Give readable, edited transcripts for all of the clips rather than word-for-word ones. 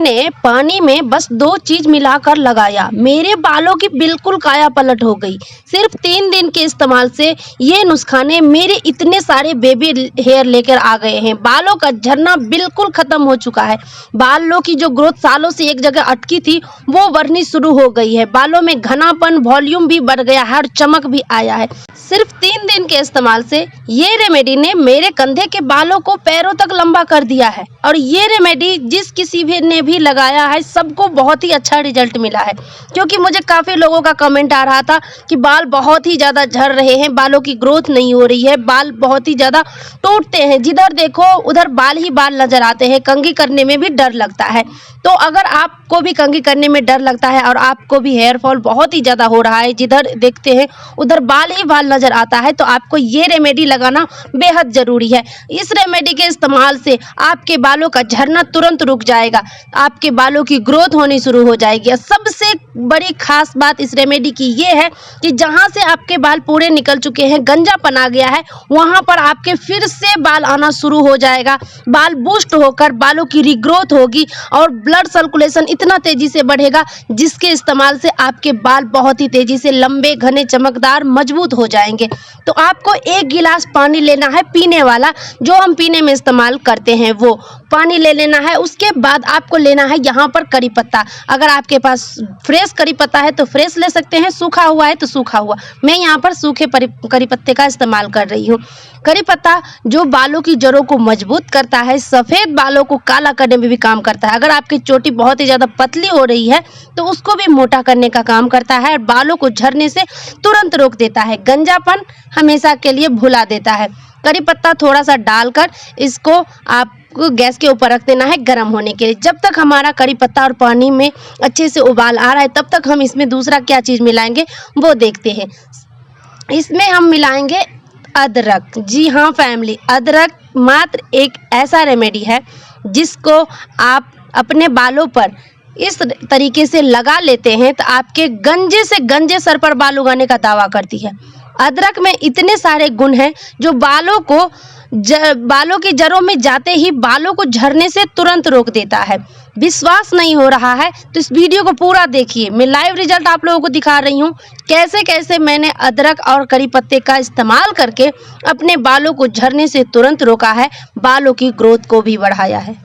ने पानी में बस 2 चीज मिलाकर लगाया, मेरे बालों की बिल्कुल काया पलट हो गई। सिर्फ 3 दिन के इस्तेमाल से ये नुस्खा ने मेरे इतने सारे बेबी हेयर लेकर आ गए हैं। बालों का झड़ना बिल्कुल खत्म हो चुका है। बालों की जो ग्रोथ सालों से एक जगह अटकी थी वो बढ़नी शुरू हो गई है। बालों में घनापन, वॉल्यूम भी बढ़ गया है और चमक भी आया है। सिर्फ 3 दिन के इस्तेमाल से ये रेमेडी ने मेरे कंधे के बालों को पैरों तक लंबा कर दिया है। और ये रेमेडी जिस किसी भी ने भी लगाया है सबको बहुत ही अच्छा रिजल्ट मिला है। क्योंकि मुझे काफ़ी लोगों का कमेंट आ रहा था कि बाल बहुत ही ज़्यादा झड़ रहे हैं, बालों की ग्रोथ नहीं हो रही है, बाल बहुत ही ज़्यादा टूटते हैं, जिधर देखो उधर बाल ही बाल नज़र आते हैं, कंघी करने में भी डर लगता है। तो अगर आपको भी कंघी करने में डर लगता है और आपको भी हेयर फॉल बहुत ही ज़्यादा हो रहा है, जिधर देखते हैं उधर बाल ही बाल नज़र आता है, तो आपको ये रेमेडी लगाना बेहद ज़रूरी है। इस रेमेडी के इस्तेमाल से आपके बालों का झड़ना तुरंत रुक जाएगा, आपके बालों की ग्रोथ होनी शुरू हो जाएगी। और सबसे बड़ी खास बात इस रेमेडी की ये है कि जहाँ से आपके बाल पूरे निकल चुके हैं, गंजापन आ गया है, वहाँ पर आपके फिर से बाल आना शुरू हो जाएगा। बाल बूस्ट होकर बालों की रीग्रोथ होगी और ब्लड सर्कुलेशन इतना तेजी से बढ़ेगा जिसके इस्तेमाल से आपके बाल बहुत ही तेजी से लंबे, घने, चमकदार, मजबूत हो जाएंगे। तो आपको 1 गिलास पानी लेना है, पीने वाला, जो हम पीने में इस्तेमाल करते हैं वो पानी ले लेना है। उसके बाद आपको लेना है यहाँ पर करी पत्ता। अगर आपके पास फ्रेश करी पत्ता है तो फ्रेश ले सकते हैं, सूखा हुआ है तो सूखा हुआ। मैं यहाँ पर सूखे करी पत्ते का इस्तेमाल कर रही हूँ। करी पत्ता जो बालों की जड़ों को मजबूत करता है, सफ़ेद बालों को काला करने में भी काम करता है। अगर आपकी चोटी बहुत ही ज़्यादा पतली हो रही है तो उसको भी मोटा करने का काम करता है और बालों को झड़ने से तुरंत रोक देता है, गंजापन हमेशा के लिए भुला देता है। करी पत्ता थोड़ा सा डालकर इसको आपको गैस के ऊपर रख देना है गर्म होने के लिए। जब तक हमारा करी पत्ता और पानी में अच्छे से उबाल आ रहा है तब तक हम इसमें दूसरा क्या चीज़ मिलाएंगे वो देखते हैं। इसमें हम मिलाएंगे अदरक। जी हाँ फैमिली, अदरक मात्र एक ऐसा रेमेडी है जिसको आप अपने बालों पर इस तरीके से लगा लेते हैं तो आपके गंजे से गंजे सर पर बाल उगाने का दावा करती है। अदरक में इतने सारे गुण हैं जो बालों की जड़ों में जाते ही बालों को झड़ने से तुरंत रोक देता है। विश्वास नहीं हो रहा है तो इस वीडियो को पूरा देखिए। मैं लाइव रिजल्ट आप लोगों को दिखा रही हूँ कैसे कैसे मैंने अदरक और करी पत्ते का इस्तेमाल करके अपने बालों को झड़ने से तुरंत रोका है, बालों की ग्रोथ को भी बढ़ाया है।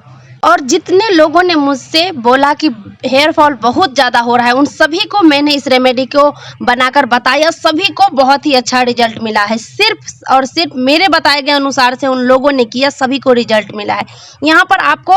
और जितने लोगों ने मुझसे बोला कि हेयर फॉल बहुत ज़्यादा हो रहा है, उन सभी को मैंने इस रेमेडी को बनाकर बताया, सभी को बहुत ही अच्छा रिजल्ट मिला है। सिर्फ और सिर्फ मेरे बताए गए अनुसार से उन लोगों ने किया, सभी को रिजल्ट मिला है। यहाँ पर आपको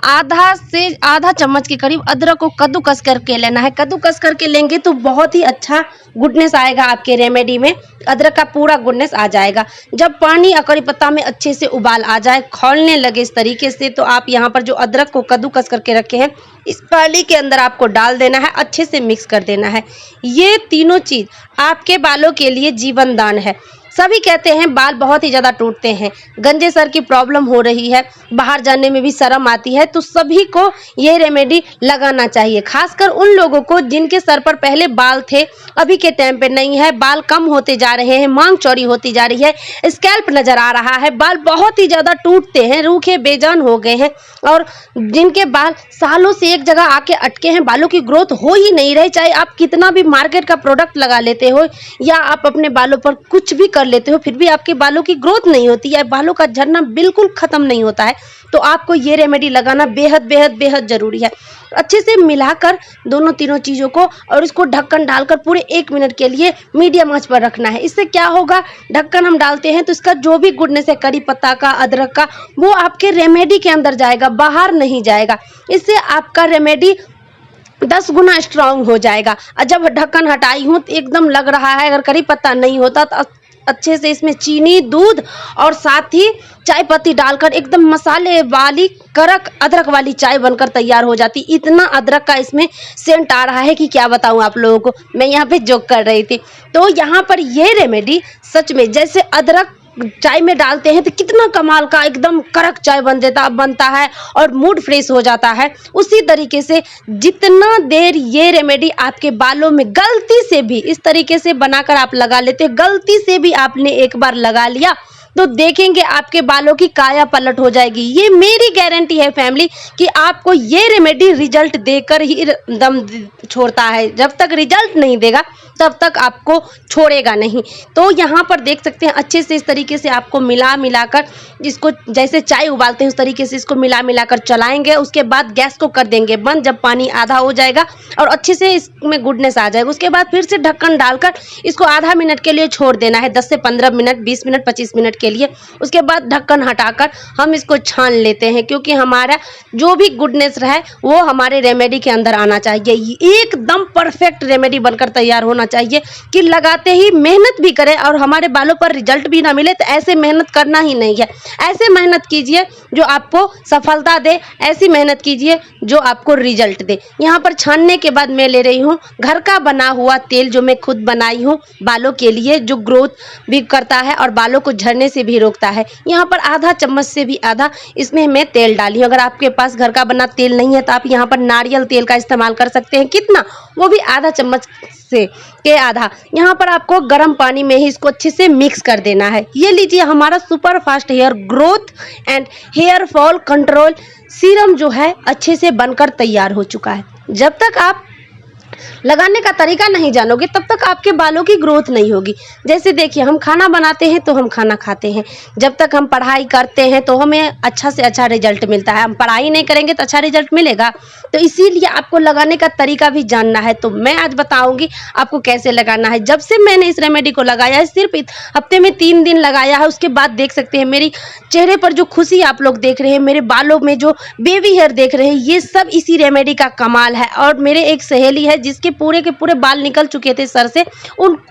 आधा से आधा चम्मच के करीब अदरक को कद्दूकस करके लेना है। कद्दूकस करके लेंगे तो बहुत ही अच्छा गुडनेस आएगा आपके रेमेडी में, अदरक का पूरा गुडनेस आ जाएगा। जब पानी और करी पत्ता में अच्छे से उबाल आ जाए, खौलने लगे इस तरीके से, तो आप यहाँ पर जो अदरक को कद्दूकस करके रखे हैं इस पानी के अंदर आपको डाल देना है, अच्छे से मिक्स कर देना है। ये तीनों चीज़ आपके बालों के लिए जीवन दान है। सभी कहते हैं बाल बहुत ही ज़्यादा टूटते हैं, गंजे सर की प्रॉब्लम हो रही है, बाहर जाने में भी शर्म आती है, तो सभी को ये रेमेडी लगाना चाहिए। खासकर उन लोगों को जिनके सर पर पहले बाल थे, अभी के टाइम पे नहीं है, बाल कम होते जा रहे हैं, मांग चौड़ी होती जा रही है, स्कैल्प नज़र आ रहा है, बाल बहुत ही ज़्यादा टूटते हैं, रूखे बेजान हो गए हैं, और जिनके बाल सालों से एक जगह आके अटके हैं, बालों की ग्रोथ हो ही नहीं रही। चाहे आप कितना भी मार्केट का प्रोडक्ट लगा लेते हो या आप अपने बालों पर कुछ भी कर लेते हो, फिर भी आपके बालों की ग्रोथ नहीं होती है, बालों का झड़ना बिल्कुल खत्म नहीं होता है, तो आपको ये रेमेडी लगाना बेहद बेहद बेहद जरूरी है। अच्छे से मिलाकर दोनों तीनों चीज़ों को और इसको ढक्कन डालकर पूरे 1 मिनट के लिए मीडियम आंच पर रखना है। इससे क्या होगा, ढक्कन हम डालते हैं तो इसका जो भी गुडनेस है करी पत्ता का, अदरक का, वो आपके रेमेडी के अंदर जाएगा, बाहर नहीं जाएगा। इससे आपका रेमेडी 10 गुना स्ट्रांग हो जाएगा। और जब ढक्कन हटाई हूँ तो एकदम लग रहा है अगर करी पत्ता नहीं होता तो अच्छे से इसमें चीनी, दूध और साथ ही चाय पत्ती डालकर एकदम मसाले वाली कड़क अदरक वाली चाय बनकर तैयार हो जाती। इतना अदरक का इसमें सेंट आ रहा है कि क्या बताऊं आप लोगों को। मैं यहाँ पे जोक कर रही थी। तो यहाँ पर ये रेमेडी सच में जैसे अदरक चाय में डालते हैं तो कितना कमाल का एकदम कड़क चाय बनता है और मूड फ्रेश हो जाता है, उसी तरीके से जितना देर ये रेमेडी आपके बालों में गलती से भी इस तरीके से बनाकर आप लगा लेते, गलती से भी आपने एक बार लगा लिया तो देखेंगे आपके बालों की काया पलट हो जाएगी। ये मेरी गारंटी है फैमिली कि आपको ये रेमेडी रिजल्ट देकर ही दम छोड़ता है। जब तक रिजल्ट नहीं देगा तब तक आपको छोड़ेगा नहीं। तो यहाँ पर देख सकते हैं अच्छे से इस तरीके से आपको मिलाकर इसको जैसे चाय उबालते हैं उस तरीके से इसको मिलाकर चलाएंगे। उसके बाद गैस को कर देंगे बंद जब पानी आधा हो जाएगा और अच्छे से इसमें गुडनेस आ जाएगा। उसके बाद फिर से ढक्कन डालकर इसको आधा मिनट के लिए छोड़ देना है, 10 से 15 मिनट, 20 मिनट, 25 मिनट के लिए। उसके बाद ढक्कन हटाकर हम इसको छान लेते हैं, क्योंकि हमारा जो भी गुडनेस रहे वो हमारे रेमेडी के अंदर आना चाहिए। एकदम परफेक्ट रेमेडी बनकर तैयार होना चाहिए कि लगाते ही मेहनत भी करें और हमारे बालों पर रिजल्ट भी ना मिले। तो ऐसे मेहनत करना ही नहीं है। ऐसे मेहनत कीजिए जो आपको सफलता दे, ऐसी मेहनत कीजिए जो आपको रिजल्ट दे। यहाँ पर छानने के बाद मैं ले रही हूँ घर का बना हुआ तेल, जो मैं खुद बनाई हूँ बालों के लिए, जो ग्रोथ भी करता है और बालों को झड़ने से भी रोकता है। यहाँ पर आधा चम्मच से भी आधा इसमें मैं तेल डाली हूँ। अगर आपके पास घर का बना तेल नहीं है तो आप यहाँ पर नारियल तेल का इस्तेमाल कर सकते हैं। कितना? वो भी आधा चम्मच से के आधा। यहाँ पर आपको गर्म पानी में ही इसको अच्छे से मिक्स कर देना है। ये लीजिए हमारा super fast hair growth and hair fall control serum जो है अच्छे से बनकर तैयार हो चुका है। जब तक आप लगाने का तरीका नहीं जानोगे तब तक आपके बालों की ग्रोथ नहीं होगी। जैसे देखिए हम खाना बनाते हैं तो हम खाना खाते हैं, जब तक हम पढ़ाई करते हैं तो हमें अच्छा से अच्छा रिजल्ट मिलता है। हम पढ़ाई नहीं करेंगे तो अच्छा रिजल्ट मिलेगा। तो इसीलिए आपको लगाने का तरीका भी जानना है। तो मैं आज बताऊंगी आपको कैसे लगाना है। जब से मैंने इस रेमेडी को लगाया है, सिर्फ हफ्ते में 3 दिन लगाया है, उसके बाद देख सकते हैं मेरी चेहरे पर जो खुशी आप लोग देख रहे हैं, मेरे बालों में जो बेबी हेयर देख रहे हैं, ये सब इसी रेमेडी का कमाल है। और मेरे एक सहेली है जिसके पूरे के पूरे बाल निकल चुके थे सर से,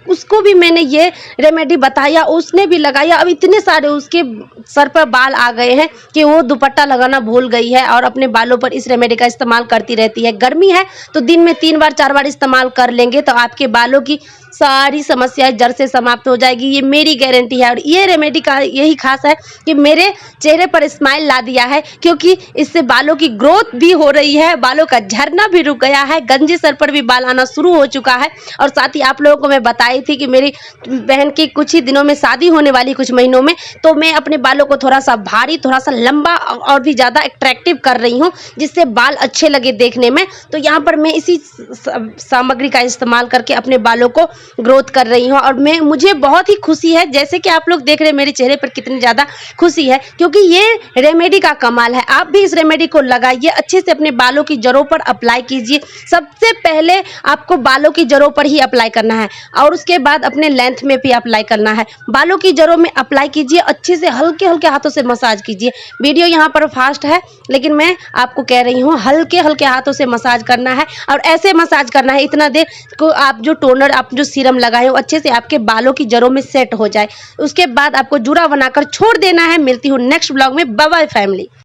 उसको भी मैंने ये रेमेडी बताया, उसने भी लगाया। अब इतने सारे उसके सर पर बाल आ गए हैं कि वो दुपट्टा लगाना भूल गई है और अपने बालों पर इस रेमेडी का इस्तेमाल करती रहती है। गर्मी है तो दिन में 3 बार 4 बार इस्तेमाल कर लेंगे तो आपके बालों की सारी समस्याएं जड़ से समाप्त हो जाएगी। ये मेरी गारंटी है। और ये रेमेडी का यही खास है कि मेरे चेहरे पर स्माइल ला दिया है, क्योंकि इससे बालों की ग्रोथ भी हो रही है, बालों का झड़ना भी रुक गया है, गंजे सर पर भी बाल आना शुरू हो चुका है। और साथ ही आप लोगों को मैं बताई थी कि मेरी बहन की कुछ ही दिनों में शादी होने वाली, कुछ महीनों में, तो मैं अपने बालों को थोड़ा सा भारी, थोड़ा सा लंबा और भी ज़्यादा अट्रैक्टिव कर रही हूँ, जिससे बाल अच्छे लगे देखने में। तो यहाँ पर मैं इसी सामग्री का इस्तेमाल करके अपने बालों को ग्रोथ कर रही हूँ और मुझे बहुत ही खुशी है। जैसे कि आप लोग देख रहे हैं मेरे चेहरे पर कितनी ज़्यादा खुशी है, क्योंकि ये रेमेडी का कमाल है। आप भी इस रेमेडी को लगाइए, अच्छे से अपने बालों की जड़ों पर अप्लाई कीजिए। सबसे पहले आपको बालों की जड़ों पर ही अप्लाई करना है और उसके बाद अपने लेंथ में भी अप्लाई करना है। बालों की जड़ों में अप्लाई कीजिए, अच्छे से हल्के हल्के हाथों से मसाज कीजिए। वीडियो यहाँ पर फास्ट है लेकिन मैं आपको कह रही हूँ हल्के हल्के हाथों से मसाज करना है और ऐसे मसाज करना है इतना देर को आप जो टोनर, आप जो सीरम लगाए हो अच्छे से आपके बालों की जड़ों में सेट हो जाए। उसके बाद आपको जूड़ा बनाकर छोड़ देना है। मिलती हूँ नेक्स्ट ब्लॉग में। Bye bye family.